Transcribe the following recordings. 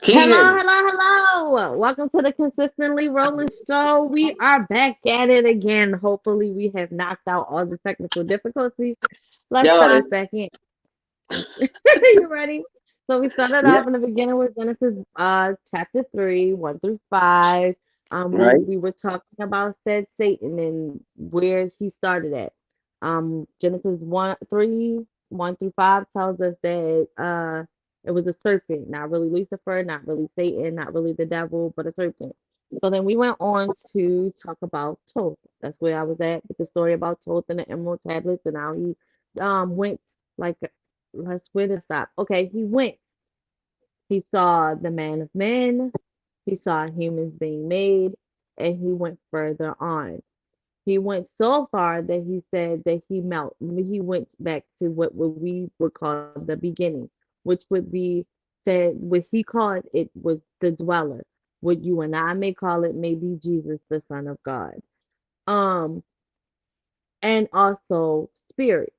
Can you hear Hello, me? hello, hello. Welcome to the Consistently Rolling Show. We are back at it again. Hopefully, we have knocked out all the technical difficulties. Let's Doubt it. dive back in. You ready? So we started Yeah. off in the beginning with Genesis chapter 3, 1 through 5. We Right. we were talking about said Satan and where he started at. Genesis 1, 3, 1 through 5 tells us that it was a serpent, not really Lucifer, not really Satan, not really the devil, but a serpent. So then we went on to talk about Thoth. That's where I was at with the story about Thoth and the Emerald tablets and how he went like let's where did I stop? Okay, he went. He saw the man of men, he saw humans being made, and he went further on. He went so far that he said that he went back to what we would call the beginning, which would be said what he called it was the dweller. What you and I may call it maybe Jesus, the Son of God. Um, and also spirit,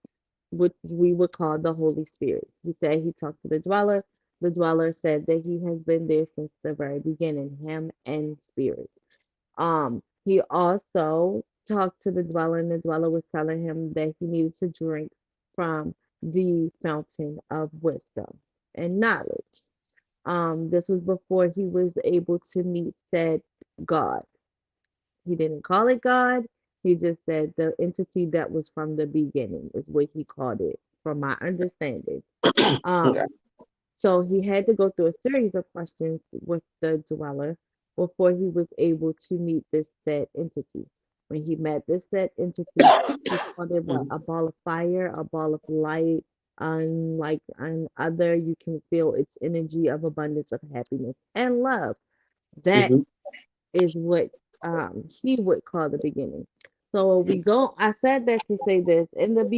which we would call the Holy Spirit. He said he talked to the dweller. The dweller said that he has been there since the very beginning, him and spirit. He also talked to the dweller, and the dweller was telling him that he needed to drink from the fountain of wisdom and knowledge. This was before he was able to meet said God. He didn't call it God. He just said the entity that was from the beginning is what he called it, from my understanding. Okay. Um, so he had to go through a series of questions with the dweller before he was able to meet this said entity. When he met this said entity, he called it what? A ball of fire, a ball of light, and like and other you can feel its energy of abundance of happiness and love. That Mm-hmm. is what he would call the beginning. So we go I said that to say this in the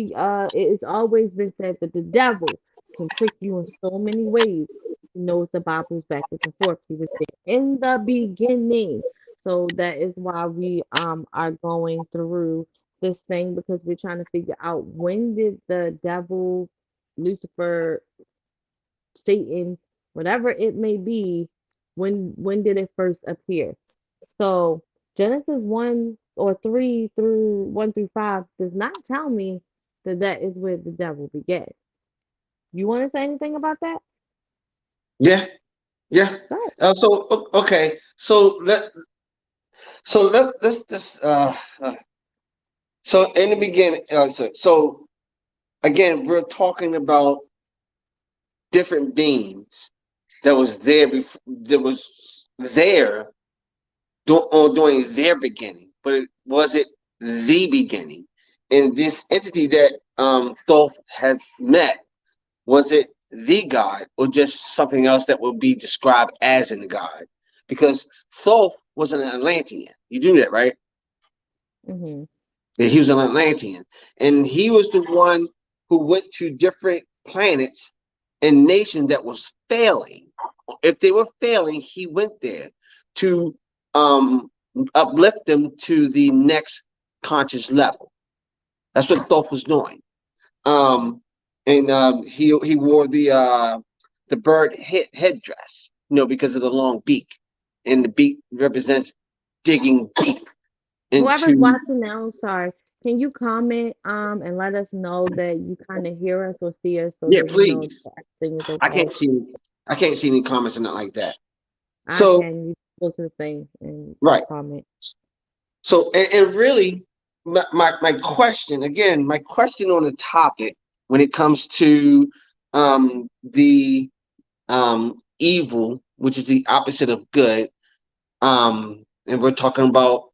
it's always been said that the devil can trick you in so many ways. He knows the Bible's backwards and forth. He was there in the beginning. So that is why we are going through this thing because we're trying to figure out when did the devil, Lucifer, Satan, whatever it may be, when did it first appear? So Genesis 1 or 3 through 1 through 5 does not tell me that that is where the devil began. You want to say anything about that? Yeah. Yeah. Go Okay. So let's so in the beginning. So again, we're talking about different beings that was there before. That was there during their beginning, but was it the beginning? And this entity that Thoth had met, was it the God or just something else that would be described as in God? Because Thoth was an Atlantean. You do that, right? hmm Yeah, he was an Atlantean. And he was the one who went to different planets and nations that was failing. If they were failing, he went there to um, uplift them to the next conscious level. That's what Thoth was doing. Um, and he wore the bird headdress, because of the long beak, and the beak represents digging deep Whoever's into. watching now, sorry, can you comment and let us know that you kind of hear us or see us so Yeah, that we know please. that everything is I okay? can't see. I can't see any comments or nothing like that. I So can. You go to the thing and right. comment. And really, my question again, my question on the topic when it comes to the evil, which is the opposite of good, and we're talking about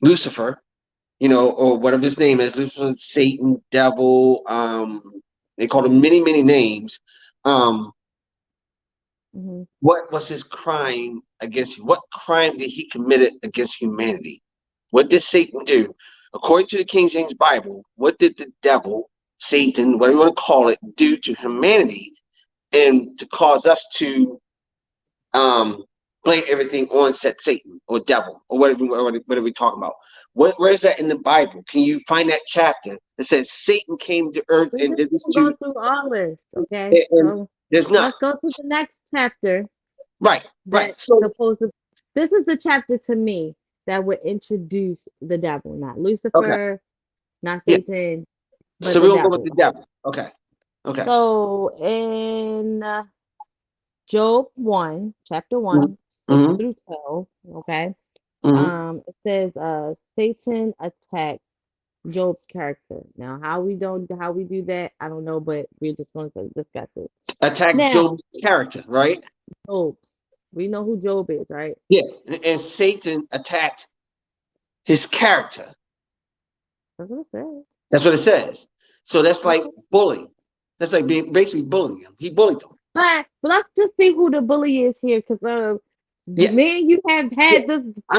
Lucifer, or whatever his name is, Lucifer, Satan, devil, they call him many, many names. Um, hmm what was his crime against you? What crime did he committed against humanity? What did Satan do? According to the King James Bible, what did the devil, Satan, whatever you want to call it, do to humanity and to cause us to um, blame everything on said Satan or devil or whatever we talk about? Where is that in the Bible? Can you find that chapter that says Satan came to earth We and just did this gonna to? go through all this, okay? And So there's not. let's go to the next chapter. Right, right. That So supposed to. This is the chapter to me that would introduce the devil, not okay, Lucifer, not yeah. Satan, but So the we'll go with devil. the devil. Okay, okay. So in Job 1, chapter Mm-hmm. 1, 6 Mm-hmm. through 12, okay, Mm-hmm. it says Satan attacked Job's character. Now, how we do that, I don't know, but we're just going to discuss it. Attack Now, Job's character, right? Job's, we know who Job is, right? Yeah, and Satan attacked his character. That's what it says. That's what it says. So that's like Okay. bullying. That's like being basically bullying him. He bullied him. But let's just see who the bully is here, because Yeah, me and you have yeah. had this uh,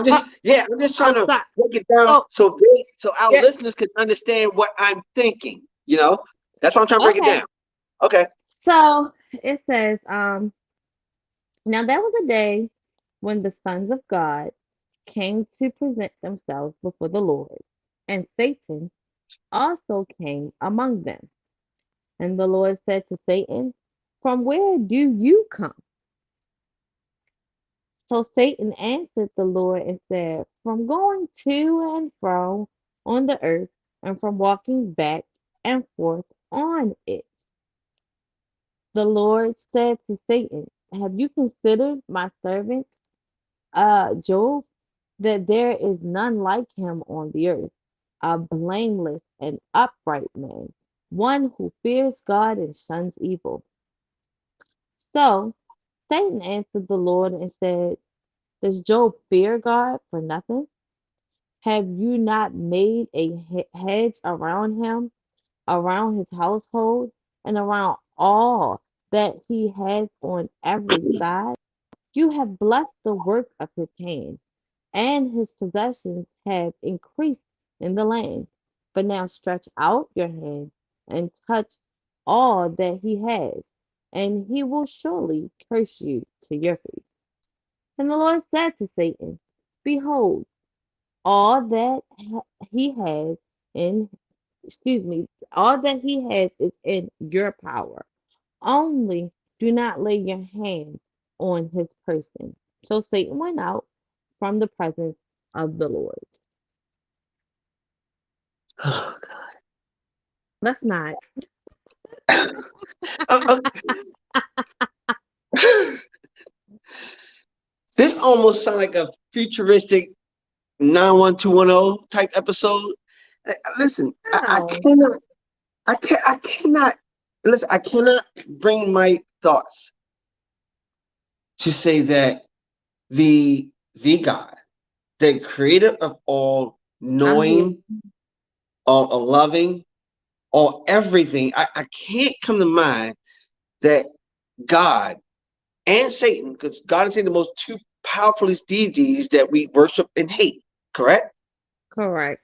I'm just trying to outside. break it down So, so our yeah, listeners can understand what I'm thinking. That's why I'm trying to break it okay. down. Okay. So it says, now there was a day when the sons of God came to present themselves before the Lord, and Satan also came among them. And the Lord said to Satan, from where do you come? So Satan answered the Lord and said, from going to and fro on the earth, and from walking back and forth on it. The Lord said to Satan, have you considered my servant Job, that there is none like him on the earth, a blameless and upright man, one who fears God and shuns evil? So Satan answered the Lord and said, does Job fear God for nothing? Have you not made a hedge around him, around his household, and around all that he has on every side? You have blessed the work of his hand, and his possessions have increased in the land. But now stretch out your hand and touch all that he has, and he will surely curse you to your face. And the Lord said to Satan, behold, all that he has in, excuse me, all that he has is in your power. Only do not lay your hand on his person. So Satan went out from the presence of the Lord. Let's not. Uh, this almost sounds like a futuristic 91210 type episode. Listen, I No. cannot, I cannot, listen, I cannot bring my thoughts to say that the God, the creator of all I'm here. knowing, all loving, all everything, I can't come to mind that God and Satan, because God and Satan are the most two powerful deities that we worship and hate, correct? Correct.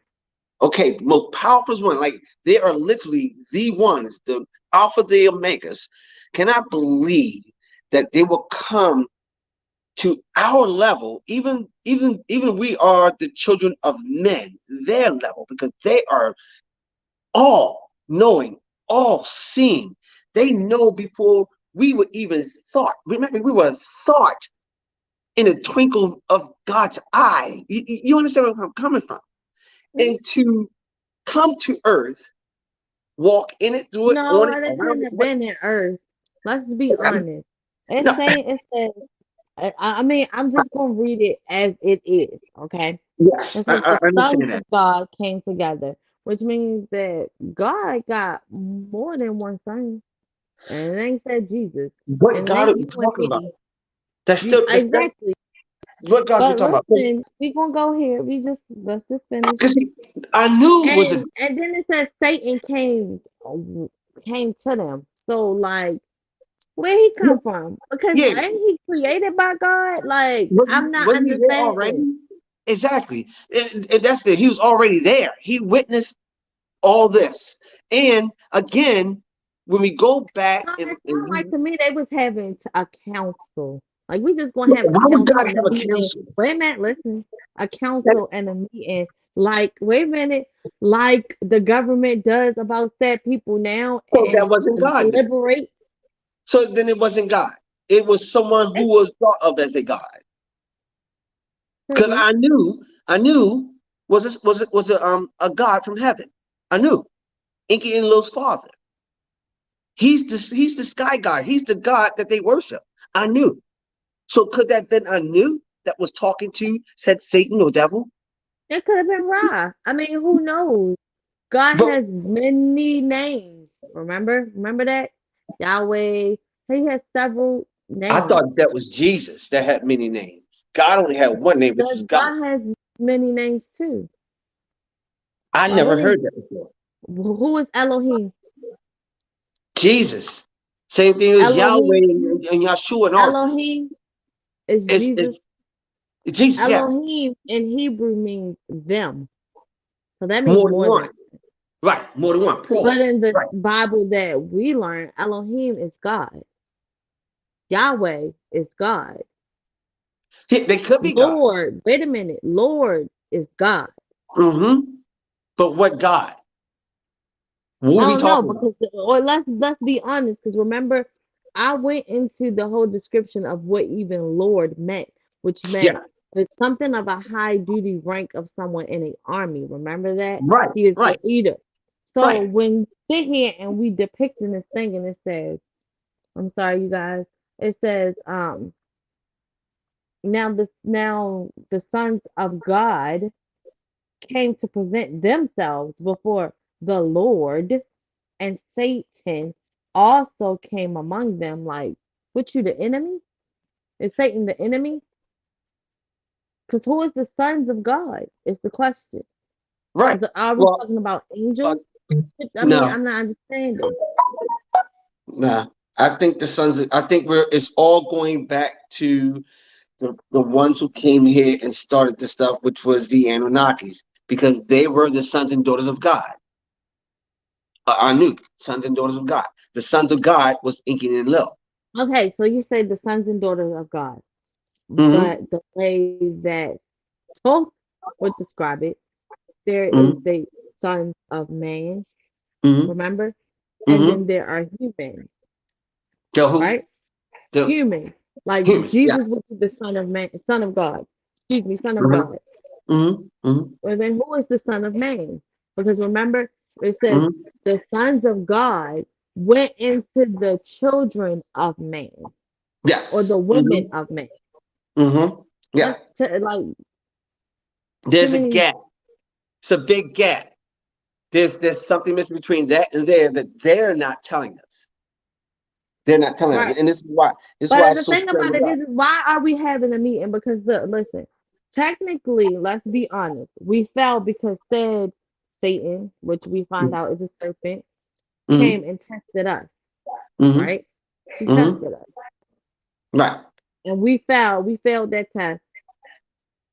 Okay, most powerful one. Like they are literally the ones, the alpha, the omegas. Cannot believe that they will come to our level, even we are the children of men, their level, because they are all knowing, all seeing. They know before we were even thought. Remember, we were thought in a twinkle of God's eye. You understand where I'm coming from? Mhm. And to come to earth, walk in it, through it, on No, it, they around couldn't it. have been in Earth. Let's be I'm, honest. It's no, saying it says. I mean, I'm just gonna read it as it is. Okay. yes, It says the I sons understand that. of God came together, which means that God got more than one son, and it ain't said Jesus, What and it God are ain't we you and talking about? me. That's You still that's exactly. what God we But talking about. listen, we gonna go here. Let's just finish. Because I knew it was a And then it says Satan came to them. So like, where he yeah, come from? Because yeah. ain't he created by God? Like, I'm not Was he there understanding. already? Exactly, and that's it. He was already there. He witnessed all this, and again, when we go back No, and, it and sounded we, like to me they was having a council. Like we just gonna have a why would council God and a have a meeting. council? Wait a minute, listen. A That, council and a meeting. Like, wait a minute, like the government does about that people now so that and wasn't God then. deliberate. So then it wasn't God. it was someone who It was thought of as a god. could Because be. I knew was a god from heaven. I knew Inky and Lil's father. He's the sky god. He's the god that they worship. I knew. So could that been I knew that was talking to said Satan or devil? It could have been Ra. I mean, who knows? God But has many names. Remember that? Yahweh. He has several I names. thought that was Jesus that had many names. God only had one name, which was God. God has many names too. I Like, never what is heard that before. who is Elohim? Jesus. Same thing as Yahweh Elohim. and Yahshua and all. Elohim is It's, Jesus. it's, it's Jesus, yeah. Elohim in Hebrew means them. So that means More than more than. one. Right. More than one. But Plural. in the Right. Bible that we learn, Elohim is God. Yahweh is God. They could be gods. Lord, wait a minute. Lord is God. Mm-hmm. But what God? What I are we don't know talking about? because or let's be honest because remember I went into the whole description of what even Lord meant, which Yeah. meant it's something of a high duty rank of someone in an army. Remember that? Right. He is the Right. leader. So Right. when we sit here and we depicting this thing and it says, I'm sorry, you guys, it says, now the sons of God came to present themselves before the Lord, and Satan also came among them. Like, what you the enemy? Is Satan the enemy? Because who is the sons of God? Is the question. Right. Are we Well, talking about uh, angels? I mean, no. I'm not understanding. Nah. I think the sons. I think it's all going back to the ones who came here and started the stuff, which was the Anunnakis, because they were the sons and daughters of God. I knew sons and daughters of God. The sons of God was Inky and Lil. Okay, so you say the sons and daughters of God, Mm-hmm. but the way that Tolkien would describe it, there is Mm-hmm. the sons of man, Mm-hmm. remember? And Mm-hmm. then there are humans, The who? right? The Human. Like humans. Yeah. Jesus would be the son of man, son of God. Excuse me, son of Mm-hmm. God. Mm-hmm. Mm-hmm. Well, then who is the son of man? Because remember, it says Mm-hmm. the sons of God went into the children of man or Yes. the women Mm-hmm. of man. Mm-hmm. Yeah. That's like too There's a many. gap. It's a big gap. There's something missing between that and there that they're not telling us. They're not telling us, Right. and this is why. This is But why it's the so thing strange about it about. is why are we having a meeting? Because listen, technically, let's be honest, we fell because said Satan, which we find out is a serpent, came Mm-hmm. and tested us, Mm-hmm. right? He Mm-hmm. tested us. Right. And we failed that test.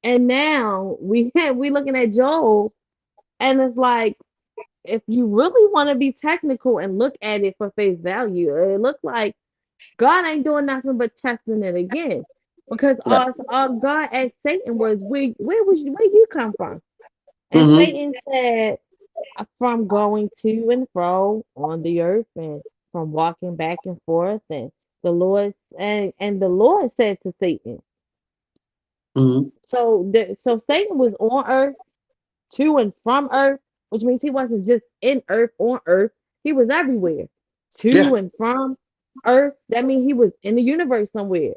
And now we we looking at Job and it's like if you really want to be technical and look at it for face value, it looks like God ain't doing nothing but testing it again. Because Right. all God asked Satan was, where you come from? And Mm-hmm. Satan said, from going to and fro on the earth and from walking back and forth. And the Lord said to Satan, Mm-hmm. so Satan was on earth to and from earth, which means he wasn't just in earth on earth. He was everywhere. Yeah. To and from earth. That means he was in the universe somewhere.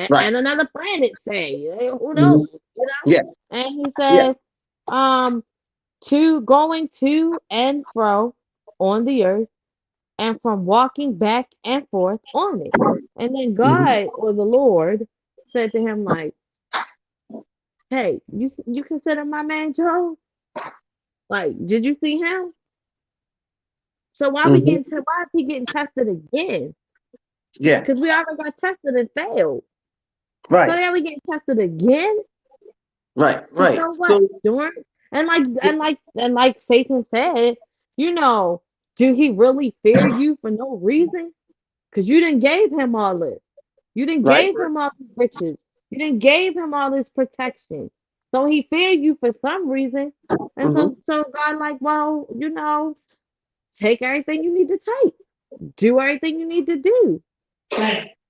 Right. And another planet, say. Who Mm-hmm. knows? You know? Yeah. And he Yeah. says, um, to going to and fro on the earth and from walking back and forth on it. And then Mm-hmm. God or the Lord said to him, like, hey, you consider my man Job? Like, did you see him? So Mm-hmm. why is he getting tested again? Yeah. Because we already got tested and failed. So Right. now we getting tested again Right. to Right. show what? So. Doing and like Satan said, you know, do he really fear you for no reason? Because you didn't gave him all this. You didn't Right. gave him all these riches. You didn't gave him all this protection. So he feared you for some reason. And Mm-hmm. so God like, well, take everything you need to take. Do everything you need to do.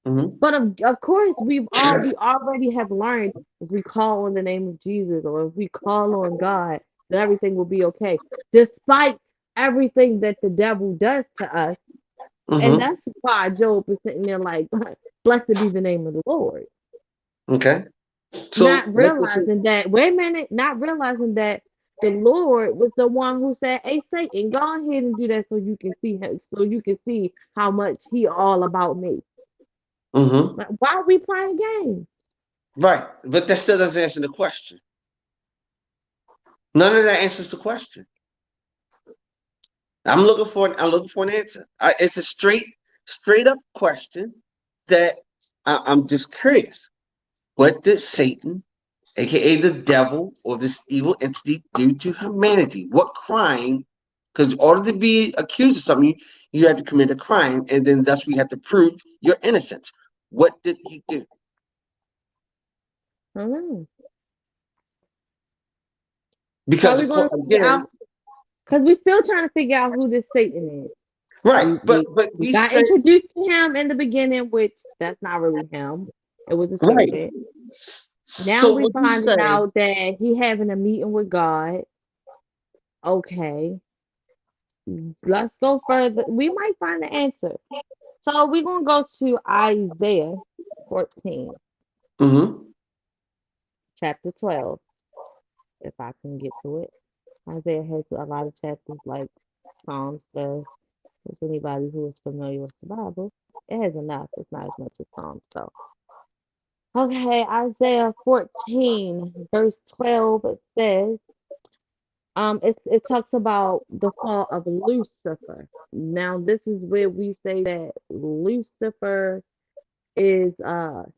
Mm-hmm. But of course, we already have learned if we call on the name of Jesus or if we call on God, that everything will be okay, despite everything that the devil does to us. And Mm-hmm. that's why Job is sitting there like, blessed be the name of the Lord. Okay. So Not what this is? realizing that, wait a minute, not realizing that the Lord was the one who said, hey, Satan, go ahead and do that so you can see him, so you can see how much he all about me. Mm-hmm. Like, why are we playing games? Right, but that still doesn't answer the question. None of that answers the question. I'm looking for an answer. It's a straight up question that I'm just curious. What did Satan, aka the devil, or this evil entity, do to humanity? What crime? Because in order to be accused of something, you had to commit a crime, and then thus we have to prove your innocence. What did he do? I don't know. So Because we're going to figure again, out, because we're still trying to figure out who this Satan is. right, We but we but we we got spent introduced to him in the beginning, which that's not really him. It was a right. serpent. Now So we would you finding say? out that he having a meeting with God. Okay, let's go further. We might find the answer. So we're gonna go to Isaiah 14, Mm-hmm. chapter 12, if I can get to it. Isaiah has a lot of chapters like Psalms does. If anybody who is familiar with the Bible, it has enough. It's not as much as Psalms, so. Okay, Isaiah 14, verse 12, it says, it talks about the fall of Lucifer. Now, this is where we say that Lucifer is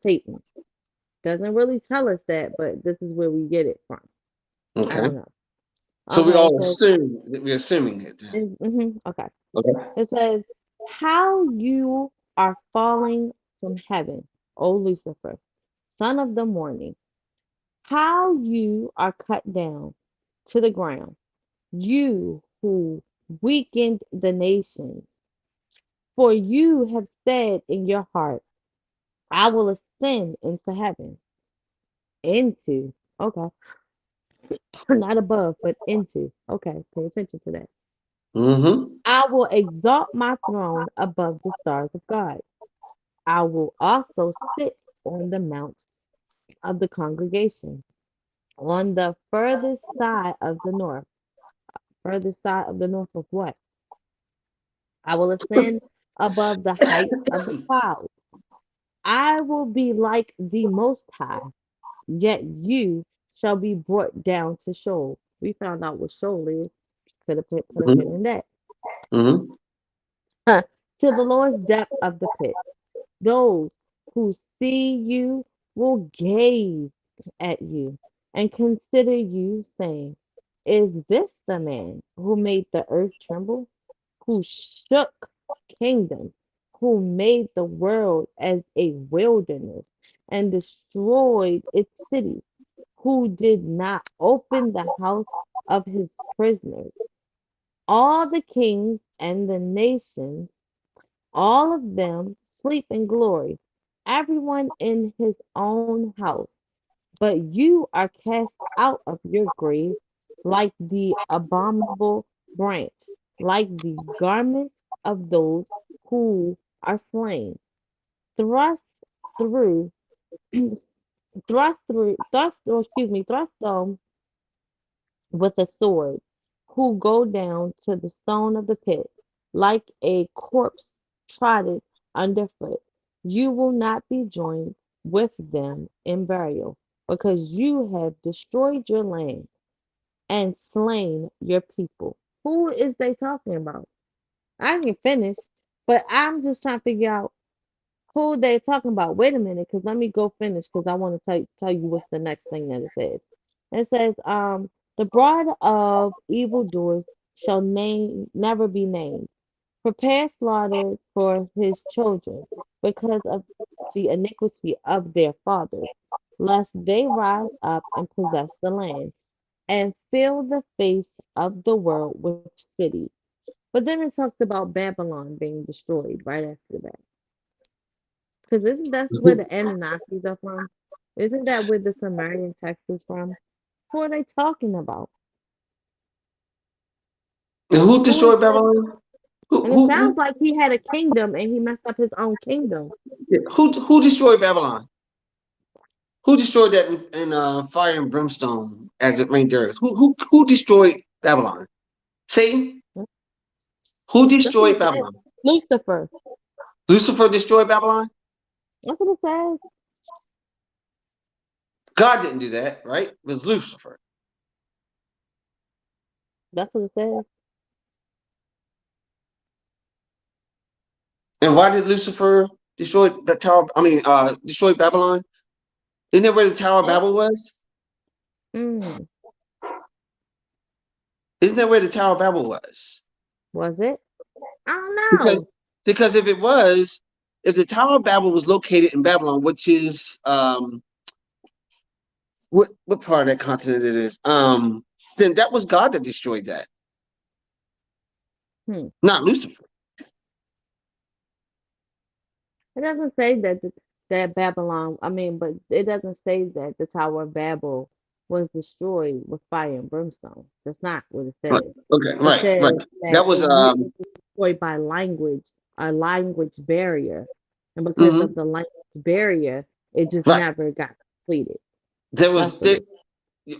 Satan. Doesn't really tell us that, but this is where we get it from. I Okay. don't know. So we Okay, all so assume that we're assuming it. Then. okay. Okay. It says, how you are falling from heaven, O Lucifer, son of the morning. How you are cut down to the ground, you who weakened the nations. For you have said in your heart, I will ascend into heaven, into, okay, not above, but into. Okay, pay attention to that. Mm-hmm. I will exalt my throne above the stars of God. I will also sit on the mount of the congregation, on the furthest side of the north. Furthest side of the north of what? I will ascend above the heights of the clouds. I will be like the Most High, yet you shall be brought down to Sheol. We found out what Sheol is. Could have put a pin Mm-hmm. in that. Mm-hmm. To the lowest depth of the pit. Those who see you will gaze at you and consider you, saying, is this the man who made the earth tremble, who shook kingdoms, who made the world as a wilderness and destroyed its cities, who did not open the house of his prisoners? All the kings and the nations, all of them sleep in glory, everyone in his own house. But you are cast out of your grave like the abominable branch, like the garment of those who are slain, thrust through, thrust with a sword, who go down to the stone of the pit, like a corpse trodden underfoot. You will not be joined with them in burial, because you have destroyed your land and slain your people. Who is they talking about? I can finish, but I'm just trying to figure out who they talking about. Wait a minute, because let me go finish because I want to tell you what's the next thing that it says. It says, the brood of evildoers shall never be named. Prepare slaughter for his children because of the iniquity of their fathers, lest they rise up and possess the land and fill the face of the world with cities. But then it talks about Babylon being destroyed right after that. Because isn't that where the Anunnakis are from? Isn't that where the Sumerian text is from? Who are they talking about? And who Who is destroyed this? Babylon? Who And it who sounds who like he had a kingdom and he messed up his own kingdom. yeah, who destroyed Babylon? Who destroyed that in fire and brimstone as it rained earth? Who destroyed Babylon? Satan? Who That's what destroyed it says. Babylon? Lucifer. Lucifer destroyed Babylon? That's what it says. God didn't do that, right? It was Lucifer. That's what it says. And why did Lucifer destroy the tower? I mean, destroy Babylon? Isn't that where the Tower of It, Babel was? mm, Isn't that where the Tower of Babel was? was it? I don't Because know. because if it was, if the Tower of Babel was located in Babylon, which is what part of that continent it is, then that was God that destroyed that, Hmm. not Lucifer. It doesn't say that that Babylon, I mean, but it doesn't say that the Tower of Babel was destroyed with fire and brimstone. That's not what it Right. says. Okay. It Right. Right. says that That was it was destroyed by language, a language barrier. And because of mhm, the language barrier, it just right. never got completed. There That's was what there. it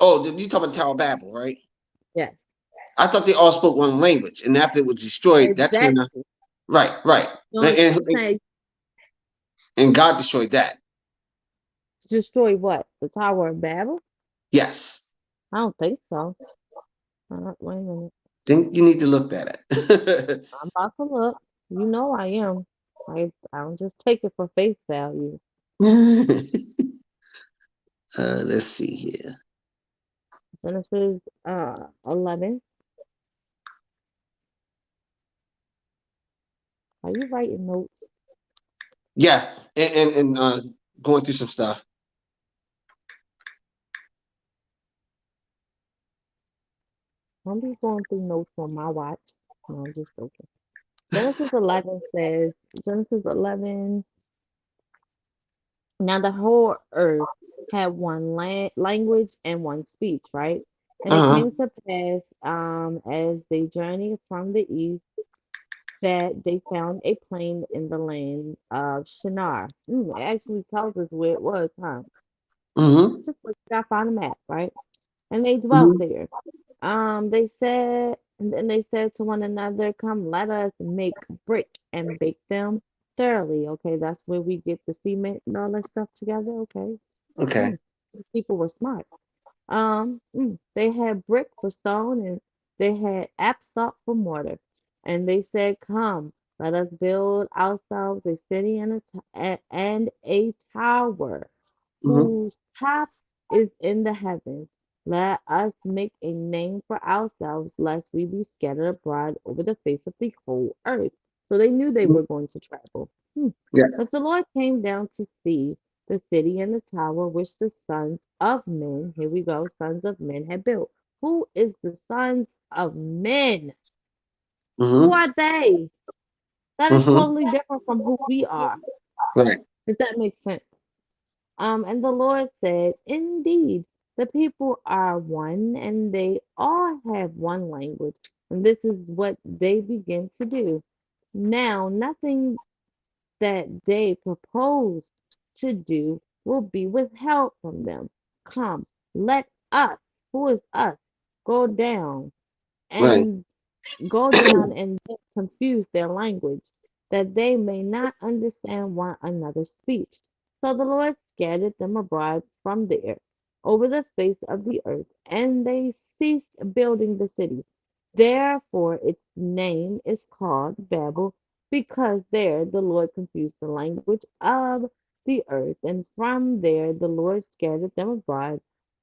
Oh, you talking about Tower of Babel, right? Yes. I thought they all spoke one language, and after it was destroyed, that's when Exactly. right, right, No, and, it's and saying and God destroyed that. destroy what? The Tower of Babel? Yes, I don't think so. Wait a minute. think you need to look that at. I'm about to look. You know I am. I don't just take it for face value. Let's see here. Genesis 11. Are you writing notes? Yeah, and going through some stuff. Don't be going through notes on my watch. No, I'm just joking. Genesis 11 says, Genesis 11, now the whole earth had one language and one speech, right? And it Uh came to pass, as they journeyed from the east, that they found a plain in the land of Shinar. It actually tells us where it was, huh? huh. Mm-hmm. Just like I found a map, right? And they dwelt Mm-hmm. there. They said, and then they said to one another, "Come, let us make brick and bake them thoroughly." Okay, that's where we get the cement and all that stuff together. Okay, Okay. mm, these people were smart. They had brick for stone and they had asphalt for mortar. And they said, "Come, let us build ourselves a city and a tower Mm-hmm. whose top is in the heavens. Let us make a name for ourselves, lest we be scattered abroad over the face of the whole earth." So they knew they were going to travel. Hmm. Yeah. But the Lord came down to see the city and the tower which the sons of men, here we go, sons of men had built. Who is the sons of men? Who Mm-hmm. are they? That is Mm-hmm. totally different from who we are, Right. if that makes sense. And the Lord said, "Indeed, the people are one, and they all have one language, and this is what they begin to do. Now, nothing that they propose to do will be withheld from them. Come, let us, who is us, go down Right. and go down and confuse their language, that they may not understand one another's speech." So the Lord scattered them abroad from there over the face of the earth, and they ceased building the city. Therefore its name is called Babel, because there the Lord confused the language of the earth, and from there the Lord scattered them abroad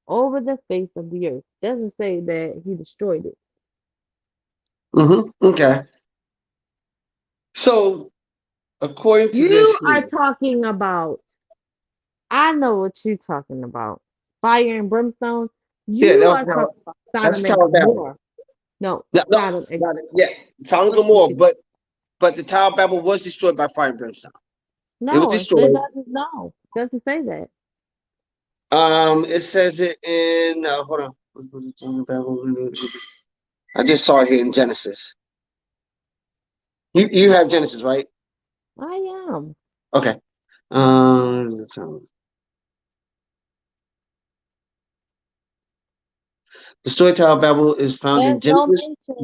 over the face of the earth. Doesn't say that he destroyed it. Mm-hmm. Okay. So according to this You here, are talking about, I know what you're talking about. Fire and brimstone. yeah, You are talking about that's Sodom and Tower of Babel. Gomorrah. No, No, no, Sodom and yeah, Sodom and Gomorrah. Gomorrah, but the Tower of Babel was destroyed by fire and brimstone. It was No, it destroyed. doesn't. No, it doesn't say that. It says it in hold on. I just saw it here in Genesis. You have Genesis, right? I am. Okay. The story Tower of Babel is found in There's no Genesis. mention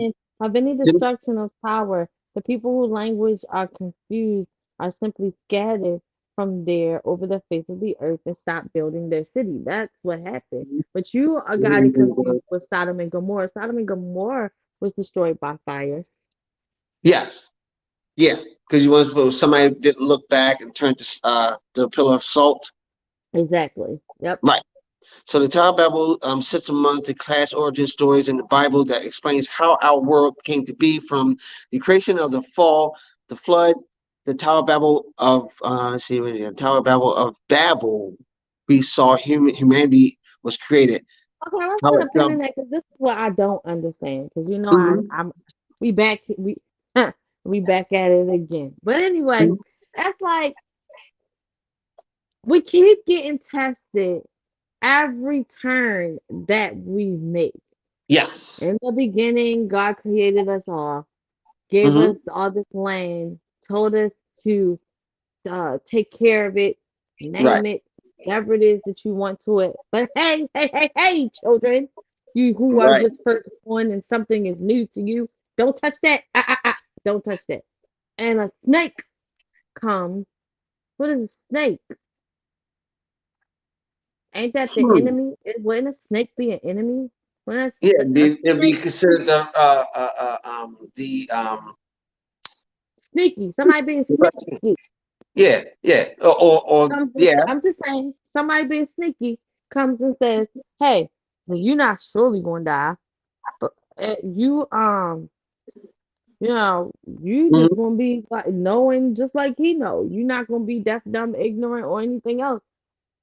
of any destruction of power. The people whose language are confused are simply scattered from there over the face of the earth and stop building their city. That's what happened. But you are got it confused with Sodom and Gomorrah. Sodom and Gomorrah was destroyed by fire. Yes. Yeah. Because you want to somebody didn't look back and turned to the pillar of salt. Exactly. Yep. Right. So the Tower of Babel sits among the class origin stories in the Bible that explains how our world came to be from the creation of the fall, the flood, the Tower of Babel of let's see, what is it? Tower of Babel of Babel. We saw humanity was created. Okay, let's How put it a pin fell. in that because this is what I don't understand. Because you know Mhm, I'm we back we back at it again. But anyway, mhm. that's like we keep getting tested every turn that we make. Yes. In the beginning, God created us all, gave us Hmm. all this land, told us to take care of it, Right. name it, whatever it is that you want to it. But hey, hey, hey, hey, children, you who are Right. just first born and something is new to you, don't touch that. Don't touch that. And a snake comes. What is a snake? Ain't that the Hmm. enemy? Wouldn't a snake be an enemy? When Yeah, a it'd be snake considered the sneaky, somebody being sneaky. yeah, yeah, yeah. I'm just saying, somebody being sneaky comes and says, "Hey, well, you're not surely gonna die, but you know, you just Hmm. gonna be like knowing just like he knows. You're not gonna be deaf, dumb, ignorant, or anything else.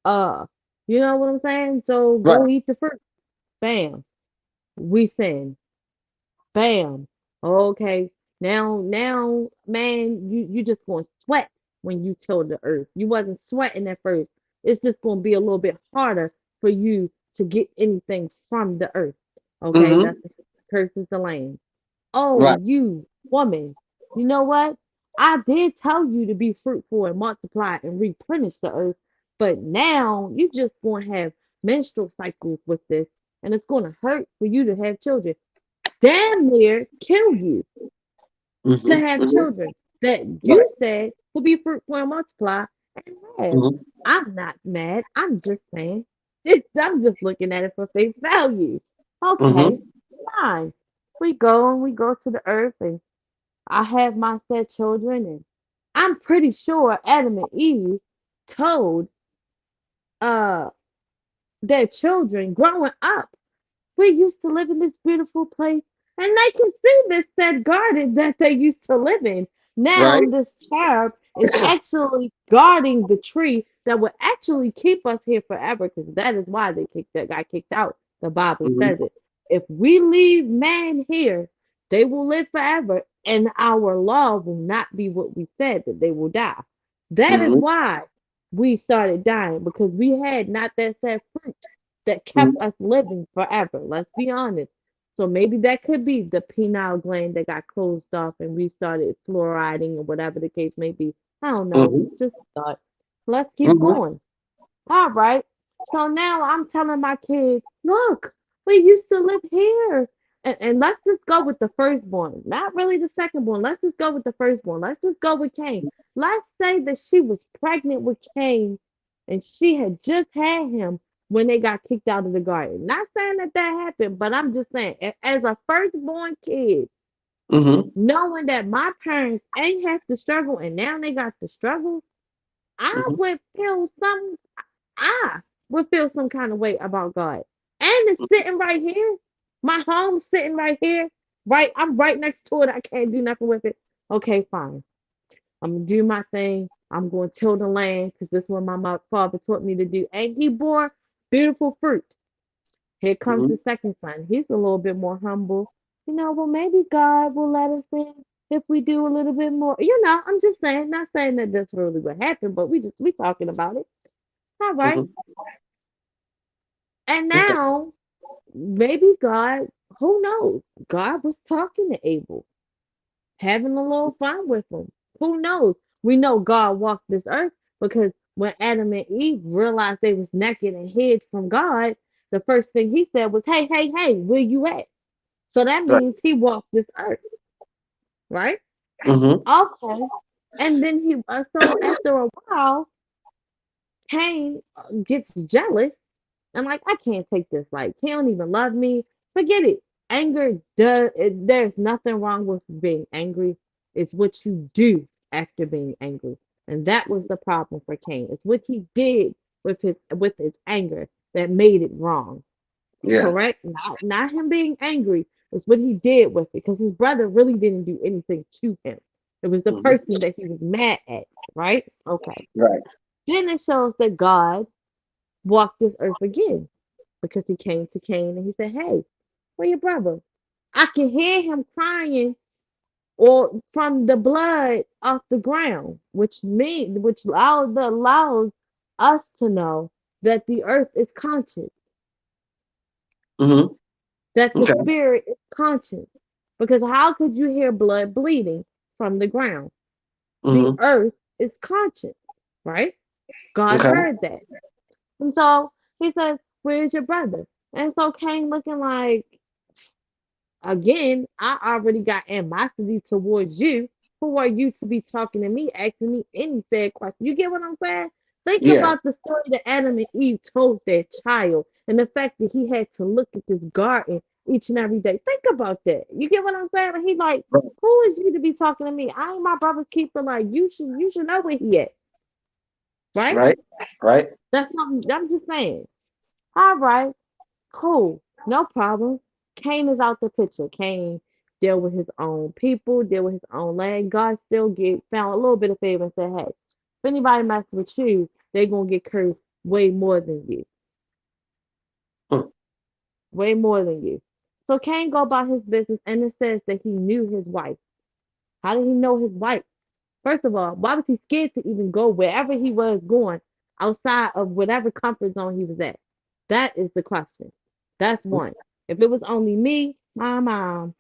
Uh, you know what I'm saying? So Right. go eat the fruit. Bam, we sin. Bam. Okay. Now, man, you just gonna sweat when you till the earth. You wasn't sweating at first. It's just gonna be a little bit harder for you to get anything from the earth. Okay, Hmm. that's the curse is the land. Oh, Right. you woman, you know what? I did tell you to be fruitful and multiply and replenish the earth, but now you just gonna have menstrual cycles with this, and it's gonna hurt for you to have children damn near kill you to Hmm. have Hmm. children that Right. you said will be fruitful and multiply and have. Hmm. I'm not mad. I'm just saying. I'm just looking at it for face value. Okay, Hmm. fine. We go and we go to the earth and I have my said children and I'm pretty sure Adam and Eve told uh their children growing up we used to live in this beautiful place, and they can see this said garden that they used to live in. Now, Right. this cherub is actually guarding the tree that will actually keep us here forever, because that is why that got kicked out. The Bible Hmm. says it. If we leave man here, they will live forever, and our law will not be what we said that they will die. That is Hmm. why we started dying because we had not that said fruit that kept Hmm. us living forever. Let's be honest. So maybe that could be the pineal gland that got closed off and we started fluoriding or whatever the case may be. I don't know. Hmm. Just a thought. Let's keep Hmm. going. All right. So now I'm telling my kids, look, we used to live here. And let's just go with the firstborn, not really the secondborn. Let's just go with the firstborn. Let's just go with Cain. Let's say that she was pregnant with Cain and she had just had him when they got kicked out of the garden. Not saying that that happened, but I'm just saying, as a firstborn kid, Hmm. knowing that my parents ain't have to struggle and now they got to struggle, I Hmm. would feel some I would feel some kind of way about God. And it's sitting right here. My home's sitting right here. Right, I'm right next to it. I can't do nothing with it. Okay, fine. I'm gonna do my thing. I'm going to till the land because this is what my father taught me to do. And he bore beautiful fruit. Here comes Hmm. the second son. He's a little bit more humble. You know, well, maybe God will let us in. if we do a little bit more, I'm just saying, not saying that that's really what happened, but we talking about it. All right. Hmm. And Okay. now maybe God, who knows? God was talking to Abel, having a little fun with him. Who knows? We know God walked this earth because when Adam and Eve realized they was naked and hid from God, the first thing he said was, "Hey, hey, hey, where you at?" So that Right. means he walked this earth, right? Hmm. Okay. And then so after a while, Cain gets jealous and like, I can't take this. Like, he don't even love me. Forget it. There's nothing wrong with being angry. It's what you do after being angry. And that was the problem for Cain. It's what he did with his anger that made it wrong. Yeah. Correct? Not him being angry. It's what he did with it. Because his brother really didn't do anything to him. It was the Hmm. person that he was mad at, right? Okay. Right. Then it shows that God walked this earth again because he came to Cain and he said, "Hey, where your brother?" I can hear him crying or from the blood off the ground, which allows us to know that the earth is conscious, Hmm. that the Okay. spirit is conscious. Because how could you hear blood bleeding from the ground? The Hmm. earth is conscious, right? God Okay. heard that. And so he says, "Where's your brother?" And so Cain looking like, again, I already got animosity towards you. Who are you to be talking to me, asking me any said question? You get what I'm saying? Think Yeah. about the story that Adam and Eve told their child and the fact that he had to look at this garden each and every day. Think about that. You get what I'm saying? And he like, Right. who is you to be talking to me? I ain't my brother's keeper. Like you should know where he at, right? Right. Right. That's not. I'm just saying. All right. Cool, no problem. Cain is out the picture. Cain deal with his own people, deal with his own land. God still get found a little bit of favor and said, "Hey, if anybody mess with you, they gonna get cursed way more than you, Hmm. way more than you." So Cain go about his business, and it says that he knew his wife. How did he know his wife? First of all, why was he scared to even go wherever he was going outside of whatever comfort zone he was at? That is the question. That's one. If it was only me, my mom,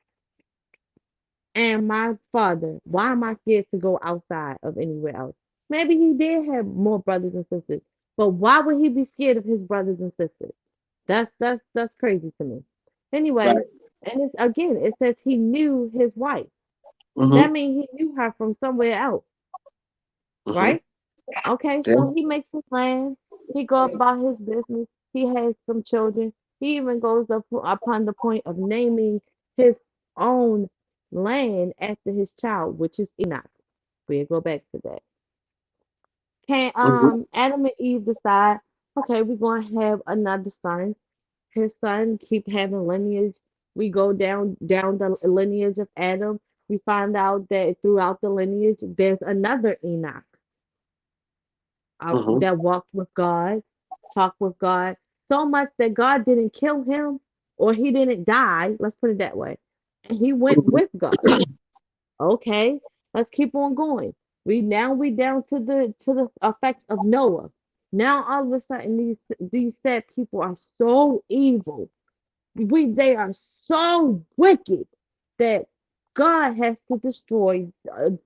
and my father, why am I scared to go outside of anywhere else? Maybe he did have more brothers and sisters, but why would he be scared of his brothers and sisters? That's crazy to me. Anyway, Right. and it's again, it says he knew his wife. That Hmm. means he knew her from somewhere else, Hmm. right? Okay, Yeah. so he makes his land. He go about his business. He has some children. He even goes up upon the point of naming his own land after his child, which is Enoch. We'll go back to that. Can Hmm. Adam and Eve decide, okay, we're gonna have another son. His son keep having lineage. We go down the lineage of Adam. We find out that throughout the lineage, there's another Enoch Hmm. that walked with God, talked with God, so much that God didn't kill him or he didn't die. Let's put it that way. And he went with God. Okay, let's keep on going. We down to the effects of Noah. Now all of a sudden these said people are so evil, they are so wicked that God has to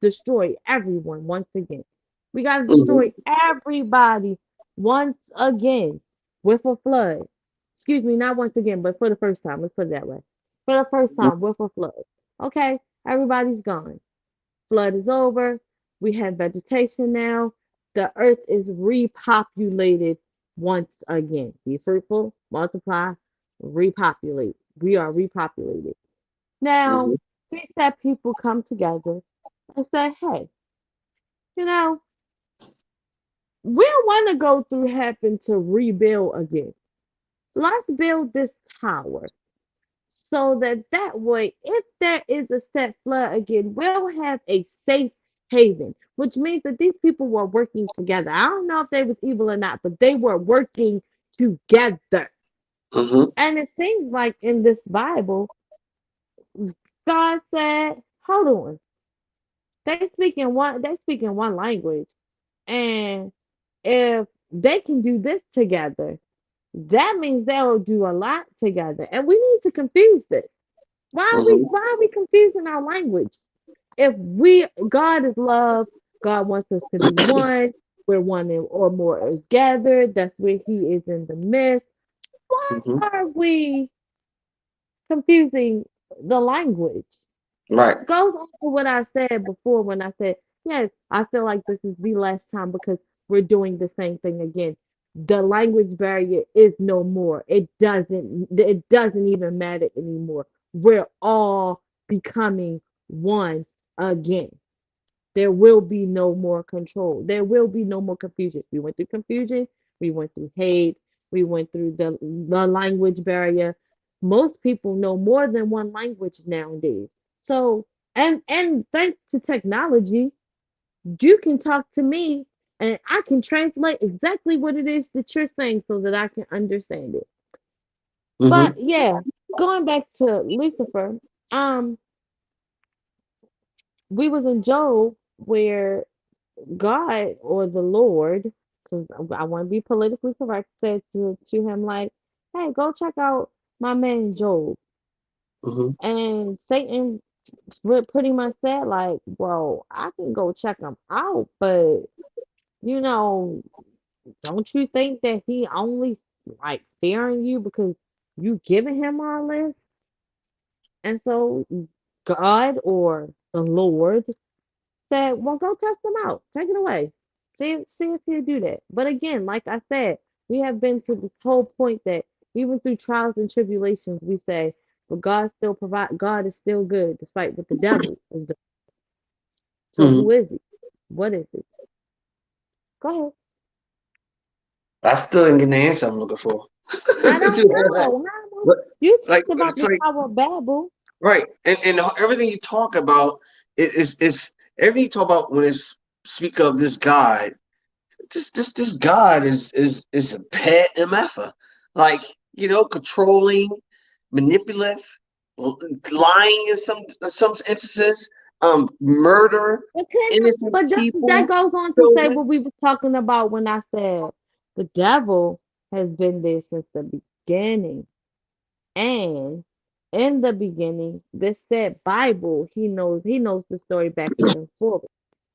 destroy everyone once again. We got to destroy Hmm. everybody once again with a flood. Excuse me, not once again, but for the first time. Let's put it that way. For the first time with a flood. Okay, everybody's gone. Flood is over. We have vegetation now. The earth is repopulated once again. Be fruitful, multiply, repopulate. We are repopulated. Now, Hmm. we said people come together and say, hey, you know, we don't want to go through having to rebuild again. Let's build this tower so that way, if there is a set flood again, we'll have a safe haven, which means that these people were working together. I don't know if they was evil or not, but they were working together. Hmm. And it seems like in this Bible, God said, hold on. They speak in one language. And if they can do this together, that means they'll do a lot together. And we need to confuse this. Hmm. Why are we confusing our language? If we God is love, God wants us to be one, where one or more is gathered, that's where he is in the midst. Why Hmm. are we confusing the language? Right. Goes on to what I said before when I said, yes, I feel like this is the last time because we're doing the same thing again. The language barrier is no more. It doesn't even matter anymore. We're all becoming one again. There will be no more control. There will be no more confusion. We went through confusion, we went through hate, we went through the language barrier. Most people know more than one language nowadays. So, and thanks to technology, you can talk to me and I can translate exactly what it is that you're saying so that I can understand it. But Hmm. yeah, going back to Lucifer, um, we was in Job where God or the Lord, because I want to be politically correct, said to him, like, hey, go check out my man Job. Hmm. And Satan pretty much said, like, well, I can go check him out, but, you know, don't you think that he only, like, fearing you because you giving him all this? And so God or the Lord said, well, go test them out. Take it away. See if he'll do that. But again, like I said, we have been to this whole point that even through trials and tribulations, we say, but God is still good, despite what the devil is doing. So Hmm. who is he? What is he? Go ahead. I still didn't get the answer I'm looking for. I don't know. How But, you like, talked about it's the like, Tower of Babel. right, and everything you talk about is everything you talk about when it's speak of this God. This God is a pet mf'er. Like, controlling, manipulative, lying in some instances, murder innocent But that people, goes on to say children. what we were talking about when I said the devil has been there since the beginning. And in the beginning, this said Bible, he knows the story backward and forward.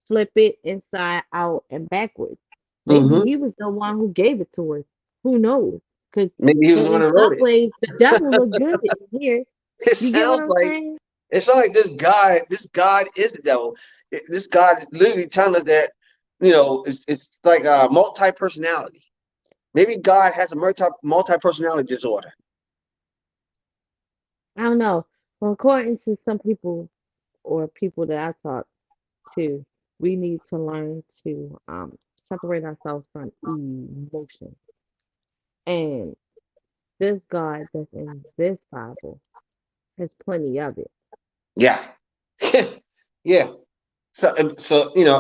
Flip it inside out and backwards. Maybe Hmm. he was the one who gave it to us. Who knows? Because Maybe he was the one in that wrote some it. ways, the devil look good in here. It You get what sounds I'm like saying? it sounds like this God is the devil. This God is literally telling us that it's like a multi personality. Maybe God has a multi personality disorder. I don't know. Well, according to some people or people that I talk to, we need to learn to separate ourselves from emotion. And this God that's in this Bible has plenty of it. Yeah, yeah. So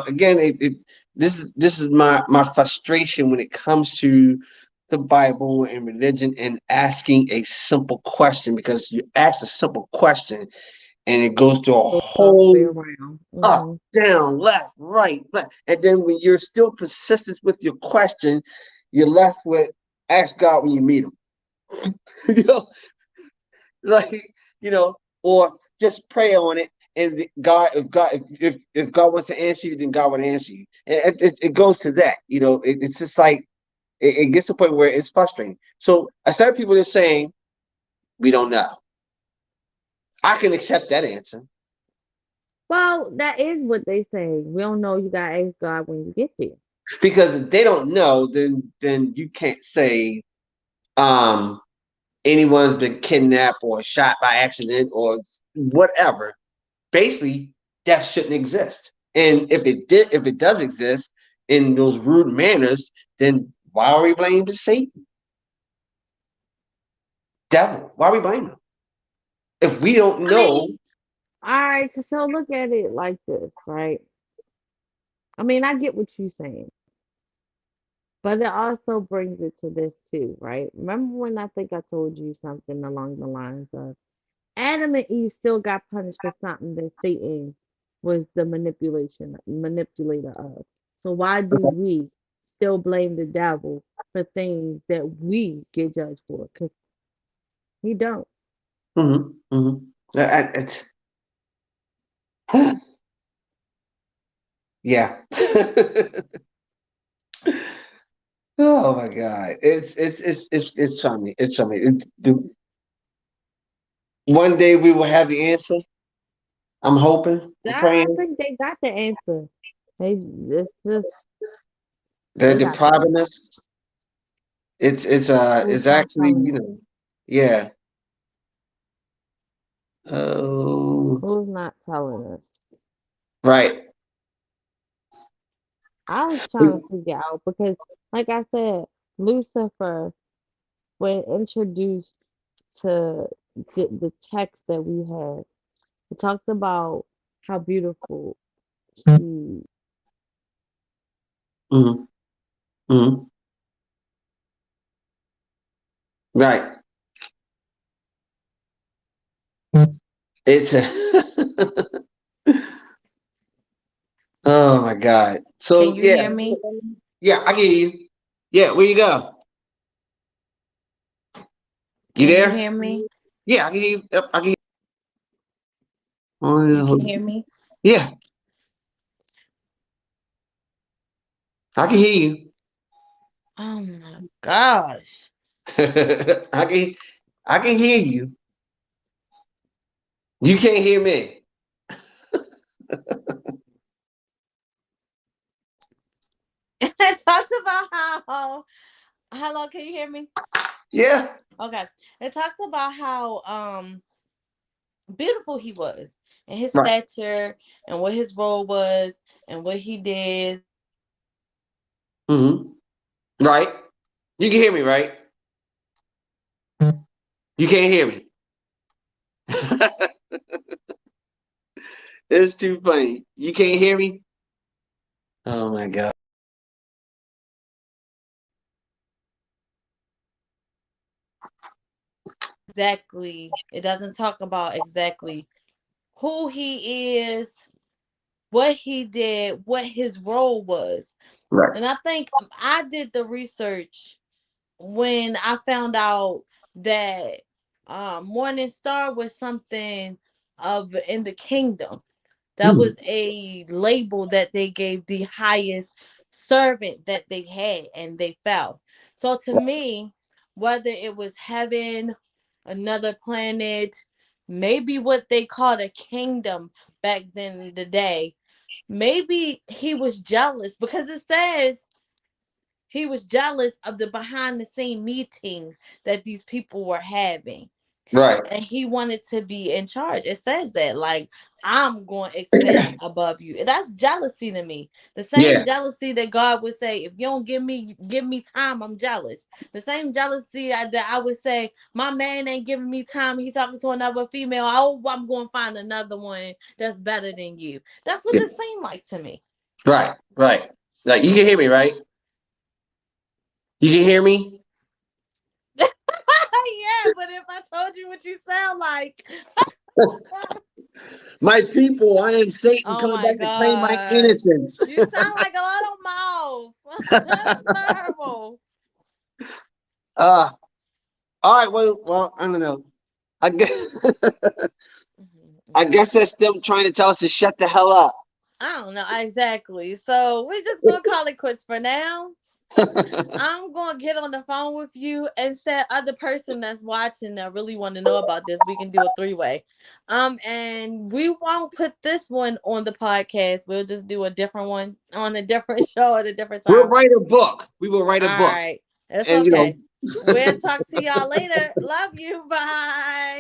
again, this is my frustration when it comes to the Bible and religion and asking a simple question, because you ask a simple question and it goes through a Goes all the way whole around. up, down, left, right, left. And then when you're still persistent with your question, you're left with ask God when you meet him. you know, like, or just pray on it. And God, if God wants to answer you, then God will answer you. And it goes to that. It's just like it gets to a point where it's frustrating. So I started people just saying, we don't know. I can accept that answer. Well, that is what they say. We don't know. You gotta ask God when you get there. Because if they don't know, then you can't say um anyone's been kidnapped or shot by accident or whatever. Basically, death shouldn't exist. And if it does exist in those rude manners, then why are we blaming Satan, devil? Why are we blaming him if we don't I know? mean, all right. So look at it like this, right? I mean, I get what you're saying, but it also brings it to this too, right? Remember when I think I told you something along the lines of Adam and Eve still got punished for something that Satan. was the manipulator of. So why do we still blame the devil for things that we get judged for? Because he don't. Mm-hmm. Mm-hmm. It's, yeah. Oh my God. It's funny. It's funny. One day we will have the answer. I'm hoping. I'm I praying. think they got the answer. It's just They're they got the depriving answer. us. Who's It's not actually, telling us? yeah. Oh, Who's not telling us? right. I was trying to figure out because, like I said, Lucifer, when introduced to the text that we have, it talks about how beautiful he. Hmm. Hmm. Right. It's a oh my God. Can So you yeah, hear me? yeah, I get you. Yeah, where you go? You Can you there? hear me? Yeah, I can hear you. Yep, I can hear you. Oh, yeah, You can hear me? yeah, I can hear you. Oh my gosh. I can I can hear you. You can't hear me. It talks about how hello, can you hear me? Yeah. Okay. It talks about how beautiful he was and his Right. stature and what his role was and what he did. Hmm. Right. You can hear me, right? You can't hear me. It's too funny. You can't hear me? Oh my God. Exactly. It doesn't talk about exactly who he is, what he did, what his role was. Right. And I think I did the research when I found out that Morning Star was something of in the kingdom. That Hmm. was a label that they gave the highest servant that they had, and they fell. So to me, whether it was heaven, another planet, maybe what they called a kingdom back then in the day, maybe he was jealous because it says he was jealous of the behind the scene meetings that these people were having. Right. And he wanted to be in charge. It says that, like, I'm going to ascend above you. That's jealousy to me. The same Yeah. jealousy that God would say, if you don't give me time, I'm jealous. The same jealousy that I would say, my man ain't giving me time. He talking to another female. Oh, I'm going to find another one that's better than you. That's what Yeah. it seemed like to me. Right. Right. Like you can hear me, right? You can hear me? Yeah, but if I told you what you sound like, My people, I am Satan oh coming my back to claim my God. innocence. You sound like a little mouse. That's terrible. uh all right, well, I don't know. I guess I Mhm. guess that's them trying to tell us to shut the hell up. I don't know exactly. So we're just gonna call it quits for now. I'm gonna get on the phone with you and set other person that's watching that really want to know about this. We can do a three-way. And we won't put this one on the podcast. We'll just do a different one on a different show at a different We'll time. write a book. We will write All a book. right. It's And okay. We'll talk to y'all later. Love you. Bye.